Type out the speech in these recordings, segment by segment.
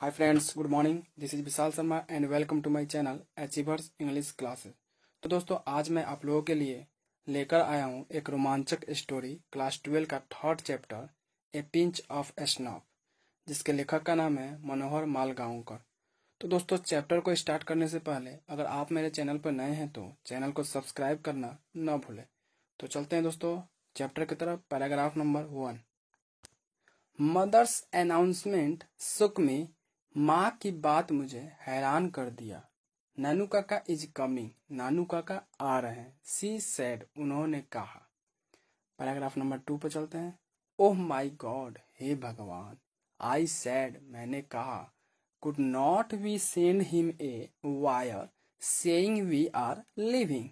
Hi friends, good morning. This is Vishal Sharma and welcome to my channel achievers English classes. तो दोस्तों आज मैं आप लोगों के लिए लेकर आया हूँ एक रोमांचक स्टोरी क्लास 12 का third chapter a pinch of snuff, जिसके लेखक का नाम है मनोहर मालगांवकर। तो दोस्तों चैप्टर को स्टार्ट करने से पहले अगर आप मेरे चैनल पर नए हैं तो चैनल को सब्सक्राइब करना न भूलें। तो चलते हैं दोस्तों चैप्टर की तरफ। Paragraph number 1। मदर्स अनाउंसमेंट सुक मी। माँ की बात मुझे हैरान कर दिया। नानू काका इज कमिंग। नानू काका आ रहे हैं। सी सेड, उन्होंने कहा। पैराग्राफ नंबर 2 पर चलते हैं। ओह माई गॉड, हे भगवान। आई सेड, मैंने कहा। Could not we send him a wire saying we are living.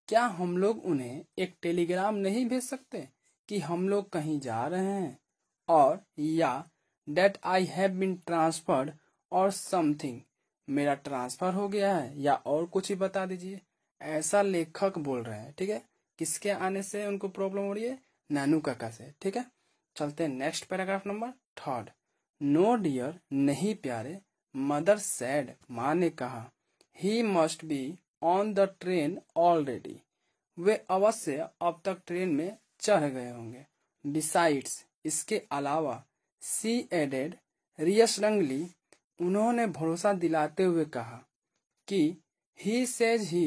क्या हम लोग उन्हें एक टेलीग्राम नहीं भेज सकते कि हम लोग कहीं जा रहे हैं, और या that I have been transferred or something, मेरा ट्रांसफर हो गया है, या और कुछ ही बता दीजिए। ऐसा लेखक बोल रहे हैं। ठीक है, किसके आने से उनको प्रॉब्लम हो रही है? नानू काका से। ठीक है, चलते हैं next paragraph number 3। No dear, नहीं प्यारे। मदर सेड, माँ ने कहा। He must be on the train already, वे अवश्य अब तक ट्रेन में चढ़ गए होंगे। बिसाइड्स, इसके अलावा। सी एडेड, रियसरंगली, उन्होंने भरोसा दिलाते हुए कहा कि he says he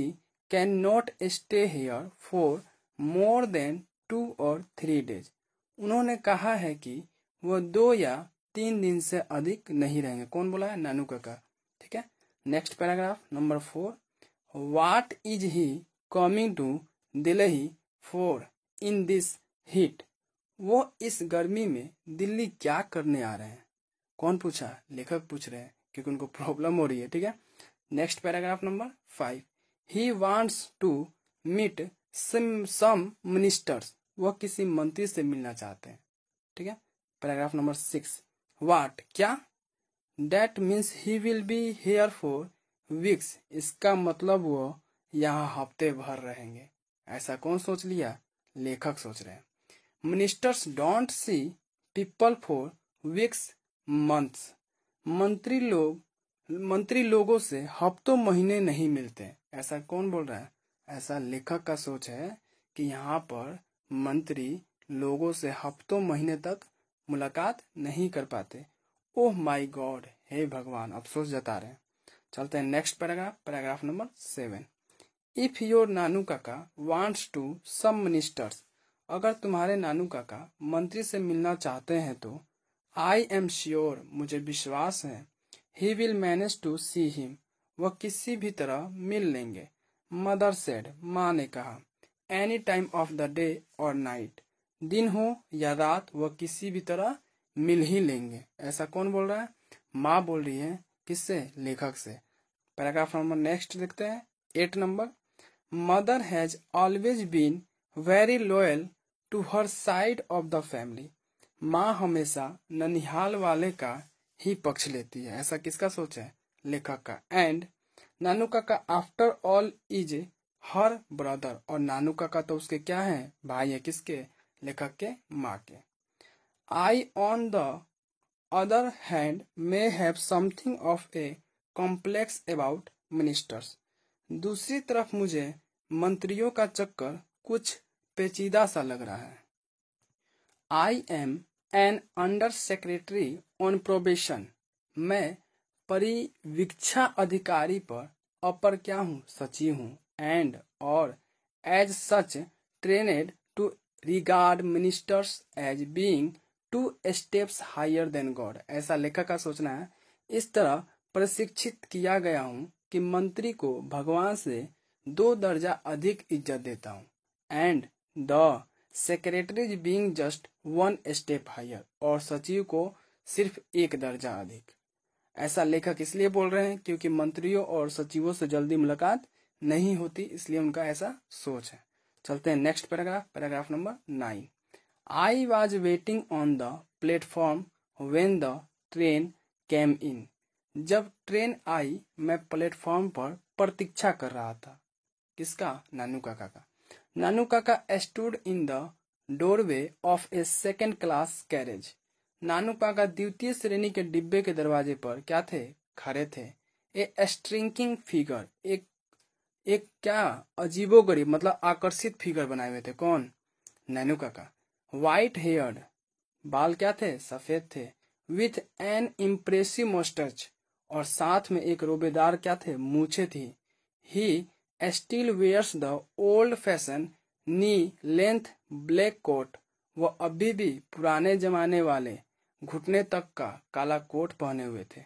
can not stay here for more than 2 or 3 days। उन्होंने कहा है कि वो 2 या 3 दिन से अधिक नहीं रहेंगे। कौन बोला है? नानू काका। ठीक है, next paragraph number 4। What is he coming to Delhi for in this heat. वो इस गर्मी में दिल्ली क्या करने आ रहे हैं? कौन पूछा? लेखक पूछ रहे हैं, क्योंकि उनको प्रॉब्लम हो रही है। ठीक है, next paragraph number 5। He wants to meet some ministers, वह किसी मंत्री से मिलना चाहते हैं। ठीक है, पैराग्राफ नंबर 6। वाट, क्या? That means he will be here for weeks, इसका मतलब वो यहाँ हफ्ते भर रहेंगे। ऐसा कौन सोच लिया? लेखक सोच रहे हैं। Ministers don't see people for weeks months, मंत्री लोगों से हफ्तों महीने नहीं मिलते। ऐसा कौन बोल रहा है? ऐसा लेखक का सोच है कि यहाँ पर मंत्री लोगों से हफ्तों महीने तक मुलाकात नहीं कर पाते। ओह माय गॉड, हे भगवान, अफसोस जता रहे हैं। चलते हैं next paragraph, paragraph number 7। If your Nanu Kaka wants to some ministers, अगर तुम्हारे नानू काका मंत्री से मिलना चाहते हैं तो आई एम श्योर, मुझे विश्वास है। He will manage to see him, वह किसी भी तरह मिल लेंगे। मदर सेड, माँ ने कहा। Any time of the day और नाइट, दिन हो या रात, वह किसी भी तरह मिल ही लेंगे। ऐसा कौन बोल रहा है? माँ बोल रही है। किससे? लेखक से। पैराग्राफ नंबर नेक्स्ट देखते हैं, 8 नंबर। Mother has always been very loyal to her side of the family, माँ हमेशा ननिहाल वाले का ही पक्ष लेती है। ऐसा किसका सोच है? लेखक का। एंड नानू काका after all is her brother, और नानू काका तो उसके क्या है? भाई है। किसके? लेखक के, माँ के। I on the other hand may have something of a complex about ministers, दूसरी तरफ मुझे मंत्रियों का चक्कर कुछ पेचीदा सा लग रहा है। I am an under secretary on probation, मैं परिवीक्षा अधिकारी पर अपर क्या हूँ? सचिव हूँ। एंड, और as such trained to regard ministers as being 2 steps higher than god, ऐसा लेखक का सोचना है। इस तरह प्रशिक्षित किया गया हूँ कि मंत्री को भगवान से 2 दर्जा अधिक इज्जत देता हूँ। And the secretary being just 1 step higher, और सचिव को सिर्फ 1 दर्जा अधिक। ऐसा लेखक इसलिए बोल रहे हैं क्योंकि मंत्रियों और सचिवों से जल्दी मुलाकात नहीं होती, इसलिए उनका ऐसा सोच है। चलते हैं next paragraph, paragraph number 9। I was waiting on the platform when the train came in, जब ट्रेन आई मैं प्लेटफॉर्म पर प्रतीक्षा कर रहा था। किसका? नानू काका का। नानू काका stood in the doorway of a second class carriage, नानू काका द्वितीय श्रेणी के डिब्बे के दरवाजे पर क्या थे, खड़े थे। ए स्ट्रिंकिंग फिगर, एक क्या अजीबोगरीब मतलब आकर्षित फिगर बनाए हुए थे। कौन, नानू काका। व्हाइट हेयर्ड, बाल क्या थे, सफेद थे। विथ एन इम्प्रेसिव मोस्टच, और साथ में एक रोबेदार क्या थे, मूछे थी। He still wears the old fashion knee length black coat, वो अभी भी पुराने जमाने वाले घुटने तक का काला कोट पहने हुए थे।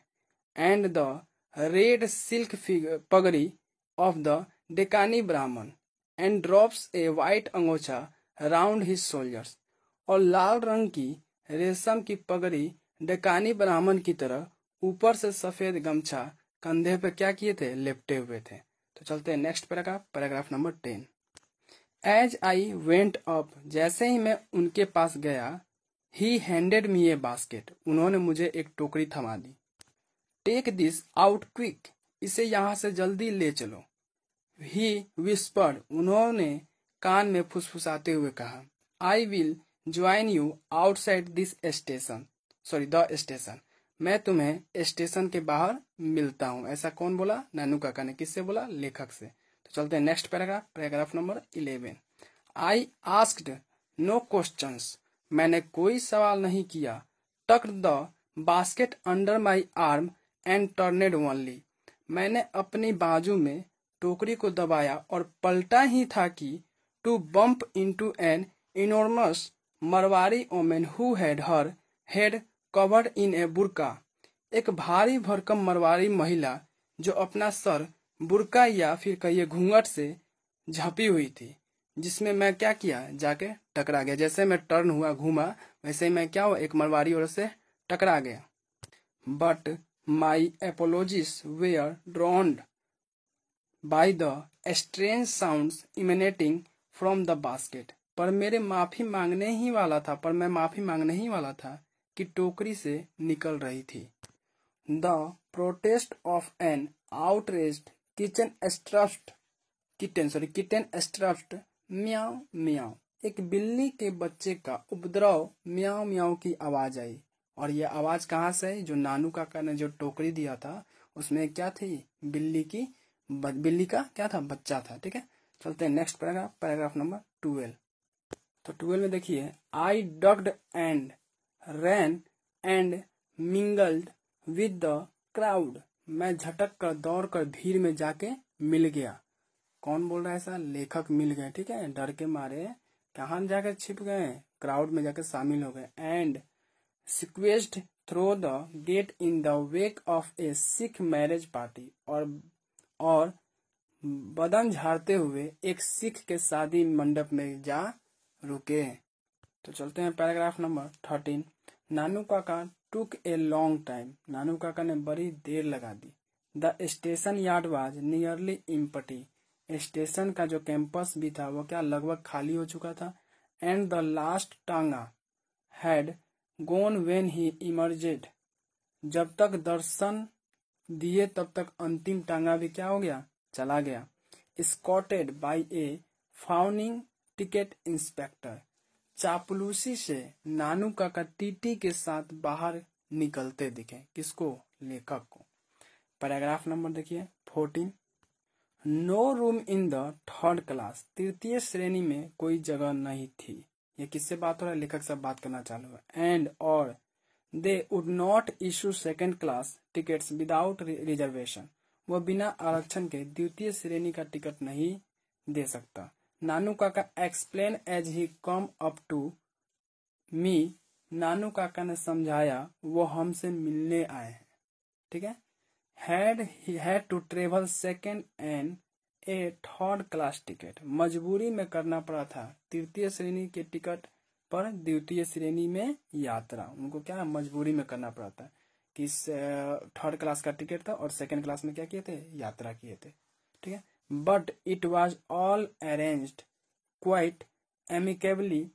And the red silk pagri of the Deccani Brahmin, and drops a white angochha round his shoulders, और लाल रंग की रेशम की पगड़ी डेकानी ब्राह्मण की तरह ऊपर से सफेद गमछा कंधे पे क्या किए थे, लेपटे हुए थे। तो चलते हैं next paragraph, paragraph number 10। As I went up, जैसे ही मैं उनके पास गया, ही हैंडेड मी ए बास्केट, उन्होंने मुझे एक टोकरी थमा दी। टेक दिस आउट क्विक, इसे यहाँ से जल्दी ले चलो। ही विस्पर्ड, उन्होंने कान में फुसफुसाते हुए कहा। I will join you outside this station, the station, मैं तुम्हें स्टेशन के बाहर मिलता हूँ। ऐसा कौन बोला, नानू काका ने। किससे बोला, लेखक से। तो चलते हैं next paragraph, paragraph number 11। I asked no questions, मैंने कोई सवाल नहीं किया। Tucked the basket under my arm and turned only, मैंने अपनी बाजू में टोकरी को दबाया और पलटा ही था कि to bump into an enormous Marwari women who had her head covered in a burka, एक भारी भरकम मरवारी महिला जो अपना सर बुरका या फिर कहिए घूंघट से झपी हुई थी, जिसमें मैं क्या किया, जाके टकरा गया। जैसे मैं टर्न हुआ, घूमा, वैसे ही मैं क्या हुआ, एक मरवारी औरत से टकरा गया। But my apologies were drowned by the strange sounds emanating from the basket, पर मैं माफी मांगने ही वाला था कि टोकरी से निकल रही थी। The protest of an outraged kitten strafed miaow miaow, एक बिल्ली के बच्चे का उपद्रव म्याओ म्याओ की आवाज आई। और यह आवाज कहाँ से आई, जो नानू काका ने जो टोकरी दिया था उसमें क्या थी, बिल्ली का क्या था, बच्चा था। ठीक है, चलते हैं नेक्स्ट पैराग्राफ, पैराग्राफ नंबर 12। तो 12 में देखिए, I ducked and ran and mingled with the crowd, मैं झटक कर दौड़ कर भीड़ में जाके मिल गया। कौन बोल रहा है ऐसा, लेखक मिल गए। ठीक है, डर के मारे कहाँ जाके छिप गए, क्राउड में जाके शामिल हो गए। And squeezed through the gate in the wake of a Sikh marriage party, और बदन झाड़ते हुए एक सिख के शादी मंडप में जा रुके। तो चलते हैं पैराग्राफ नंबर 13। नानू काका टुक ए लॉन्ग टाइम, नानू काका ने बड़ी देर लगा दी। The station yard was nearly empty, station का जो कैंपस भी था वो क्या लगभग खाली हो चुका था। एंड द लास्ट टांगा हैड गोन व्हेन ही इमर्जेड, जब तक दर्शन दिए तब तक अंतिम टांगा भी क्या हो गया, चला गया। स्कॉटेड बाय ए फाउनिंग टिकट इंस्पेक्टर, चापलूसी से नानू काका टीटी के साथ बाहर निकलते दिखे। किसको, लेखक को। पैराग्राफ नंबर देखिए 14। No room in the third class, तृतीय श्रेणी में कोई जगह नहीं थी। ये किससे बात हो रहा है, लेखक से बात करना चालू है। एंड और they would not issue second class tickets without reservation, वह बिना आरक्षण के द्वितीय श्रेणी का टिकट नहीं दे सकता। Nanu Kaka explain as he came up to me, Nanu Kaka ने समझाया वो हमसे मिलने आए हैं। ठीक है, he had to travel second and a third class ticket, मजबूरी में करना पड़ा था तृतीय श्रेणी के टिकट पर द्वितीय श्रेणी में यात्रा। उनको क्या मजबूरी में करना पड़ा था कि थर्ड क्लास का टिकट था और सेकंड क्लास में क्या किए थे, यात्रा किए थे। ठीक है, but it was all arranged quite amicably,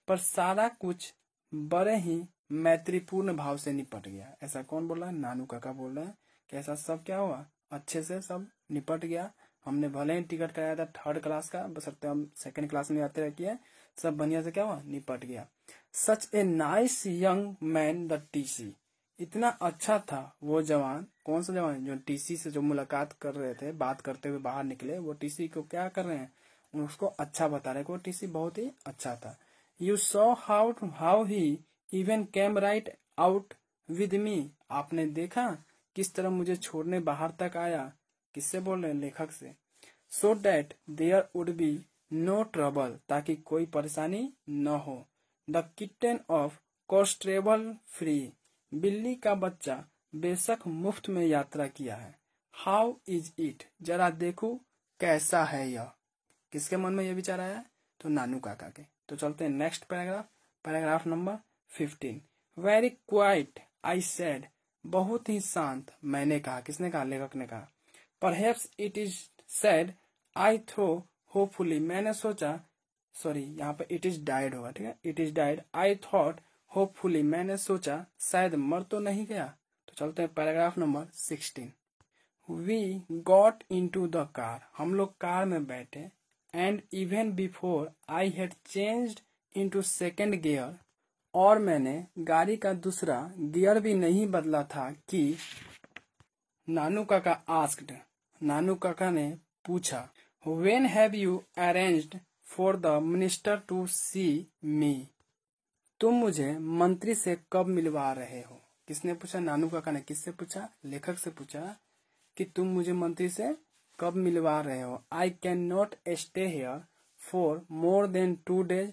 पर सारा कुछ बड़े ही मैत्रीपूर्ण भाव से निपट गया। ऐसा कौन बोल रहा है, नानू काका बोल रहे हैं कि ऐसा सब क्या हुआ, अच्छे से सब निपट गया। हमने भले ही टिकट कराया था थर्ड क्लास का, बशर्ते हम सेकंड क्लास में यात्रा किए, सब बढ़िया से क्या हुआ, निपट गया। Such a nice young man the TC, इतना अच्छा था वो जवान। कौन सा जवान? जो टीसी से जो मुलाकात कर रहे थे, बात करते हुए बाहर निकले, वो टीसी को क्या कर रहे हैं, उसको अच्छा बता रहे हैं कि वो टीसी बहुत ही अच्छा था। You saw how he even came right out with me, आपने देखा किस तरह मुझे छोड़ने बाहर तक आया। किससे बोल रहे हैं? लेखक से। So that there would be no trouble, ताकि कोई परेशानी न हो। The kitten of course travel free, बिल्ली का बच्चा बेशक मुफ्त में यात्रा किया है। हाउ इज इट, जरा देखो कैसा है यह। किसके मन में यह विचार आया? तो नानू काका के। तो चलते हैं next paragraph, paragraph number 15। Very quite I said, बहुत ही शांत मैंने कहा। किसने कहा? लेखक ने कहा। Perhaps it is said I thought hopefully, मैंने सोचा, सॉरी यहाँ पे इट इज डाइड होगा, ठीक है, it is died. I thought hopefully, मैंने सोचा शायद मर तो नहीं गया। तो चलते हैं paragraph number 16। We got into the car, हम लोग कार में बैठे। And even before I had changed into second gear, और मैंने गाड़ी का दूसरा गियर भी नहीं बदला था कि नानू काका आस्क्ड, नानू काका ने पूछा, when have you arranged for the minister to see me, तुम मुझे मंत्री से कब मिलवा रहे हो। किसने पूछा? नानू काका ने। किससे पूछा? लेखक से पूछा कि तुम मुझे मंत्री से कब मिलवा रहे हो। I can not stay here for more than 2 days,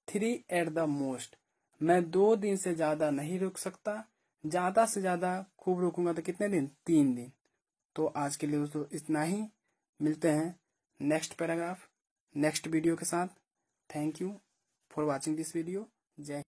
3 at the most, मैं 2 दिन से ज्यादा नहीं रुक सकता, ज्यादा से ज्यादा खूब रुकूंगा तो कितने दिन? 3 दिन। तो आज के लिए दोस्तों इतना ही, मिलते हैं नेक्स्ट पैराग्राफ नेक्स्ट वीडियो के साथ। Thank you for watching this video. जय